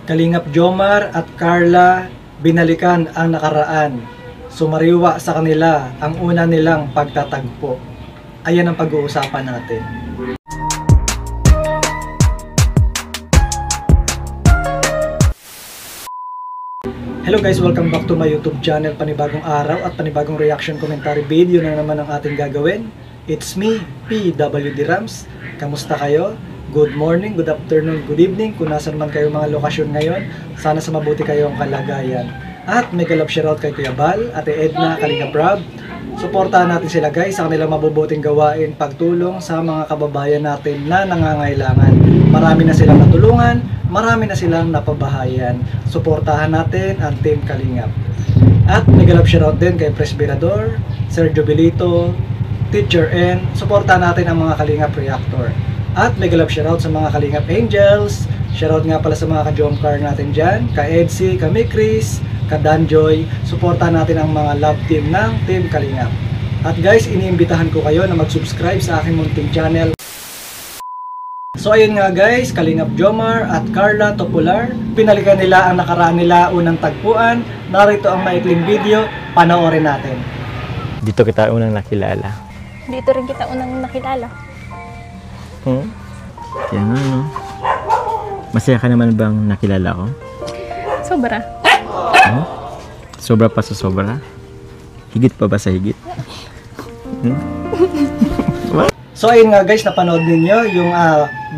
Kalingap Jomar at Carla, binalikan ang nakaraan. Sumariwa sa kanila ang una nilang pagtatagpo. Ayan ang pag-uusapan natin. Hello guys, welcome back to my YouTube channel. Panibagong araw at panibagong reaction commentary video na naman ang ating gagawin. It's me, PWD Rams. Kamusta kayo? Good morning, good afternoon, good evening. Kung nasan man kayo mga lokasyon ngayon, sana sa mabuti kayong kalagayan. At may galap shoutout kay Kuya Bal, Ate Edna, Kalingap Rob. Suportahan natin sila guys sa kanilang mabubuting gawain, pagtulong sa mga kababayan natin na nangangailangan. Marami na silang natulungan, marami na silang napabahayan. Suportahan natin ang Team Kalingap. At may galap shoutout din kay Presbyrador, Sir Jobilito, Teacher N. Suportahan natin ang mga Kalingap Reactor. At may galap shoutout sa mga Kalingap Angels. Shoutout nga pala sa mga ka-Jomcar natin dyan, ka-Edsy, ka-Mikris, ka-Danjoy. Suportahan natin ang mga love team ng Team Kalingap. At guys, iniimbitahan ko kayo na mag-subscribe sa aking munting channel. So ayun nga guys, Kalingap Jomar at Carla Topular, pinalikan nila ang nakaraan nila unang tagpuan. Narito ang maikling video, panoorin natin. Dito kita unang nakilala. Dito rin kita unang nakilala. Kaya nga no. Masaya ka naman bang nakilala ko? Sobra. Sobra pa sa sobra? Higit pa ba sa higit? So ayun nga guys, napanood ninyo yung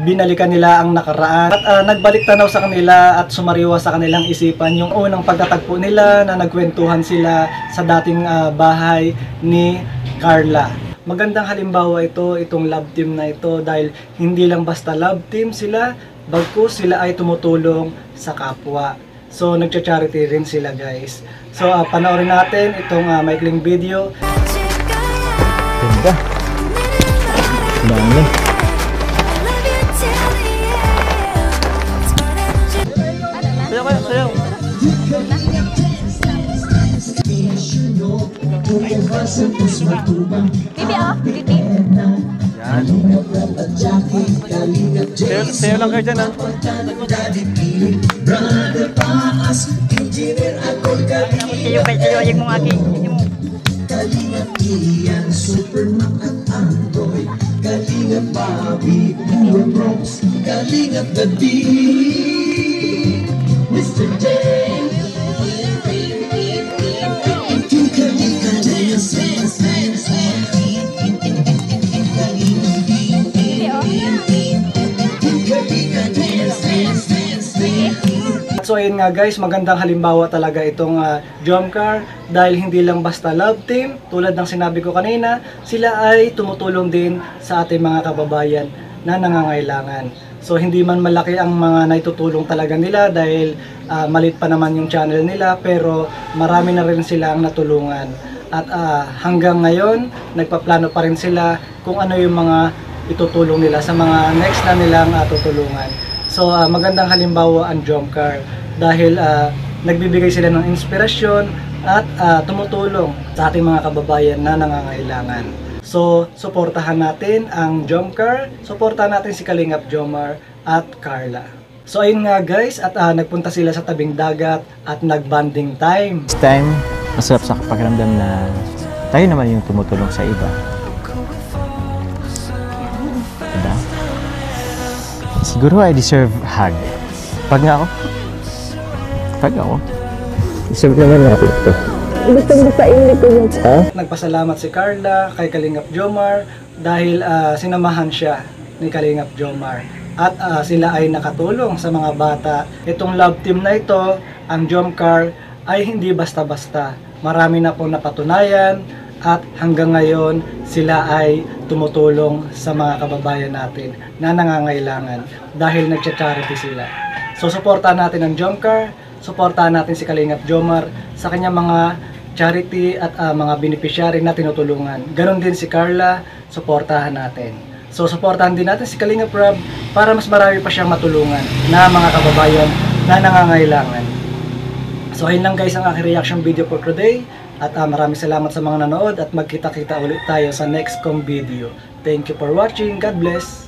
binalikan nila ang nakaraan at nagbalik tanaw sa kanila at sumariwa sa kanilang isipan yung unang pagtatagpo nila na nagkwentuhan sila sa dating bahay ni Carla. Magandang halimbawa itong love team na ito dahil hindi lang basta love team sila, bagkus sila ay tumutulong sa kapwa. So nagcha-charity rin sila guys. So panoorin natin itong maikling video. Ganda. Dami. Sayaw kayo, sayaw. Bibi oh, bibi. Yan. Sayaw lang kayo dyan ha. Sayaw kayo, sayaw ayag mong aki. Kalingap Ian, Superman at Android, Kalingap Bobby, Kalingap Bronx, Kalingap The D, Mr. J, Team Kalingap Dance, Dance, Dance, So ayun nga guys, magandang halimbawa talaga itong Jomcar dahil hindi lang basta love team, tulad ng sinabi ko kanina, sila ay tumutulong din sa ating mga kababayan na nangangailangan. So hindi man malaki ang mga naitutulong talaga nila dahil maliit pa naman yung channel nila, pero marami na rin sila ang natulungan. At hanggang ngayon, nagpaplano pa rin sila kung ano yung mga itutulong nila sa mga next na nilang tutulungan. So magandang halimbawa ang Jomcar dahil nagbibigay sila ng inspirasyon at tumutulong sa ating mga kababayan na nangangailangan. So suportahan natin ang Jomcar, suportahan natin si Kalingap Jomar at Carla. So ayun nga guys, at nagpunta sila sa tabing dagat at nag-bonding time. This time, masarap sa pakiramdam na tayo naman yung tumutulong sa iba. Diba? Siguro I deserve hug. Pag ako, deserve naman ako ito. Nagpasalamat si Carla kay Kalingap Jomar dahil sinamahan siya ni Kalingap Jomar. At sila ay nakatulong sa mga bata. Itong love team na ito, ang Jomcar, ay hindi basta-basta. Marami na pong napatunayan at hanggang ngayon sila ay tumutulong sa mga kababayan natin na nangangailangan dahil nagcha-charity sila. So suportahan natin ang Jomcar, suportahan natin si Kalingap Jomar sa kanyang mga charity at mga beneficiary na tinutulungan. Ganon din si Carla, suportahan natin. So suportahan din natin si Kalingap Rob para mas marami pa siyang matulungan na mga kababayan na nangangailangan. So ayun lang guys ang aking reaction video for today. At maraming salamat sa mga nanood at magkita-kita ulit tayo sa next kong video. Thank you for watching. God bless!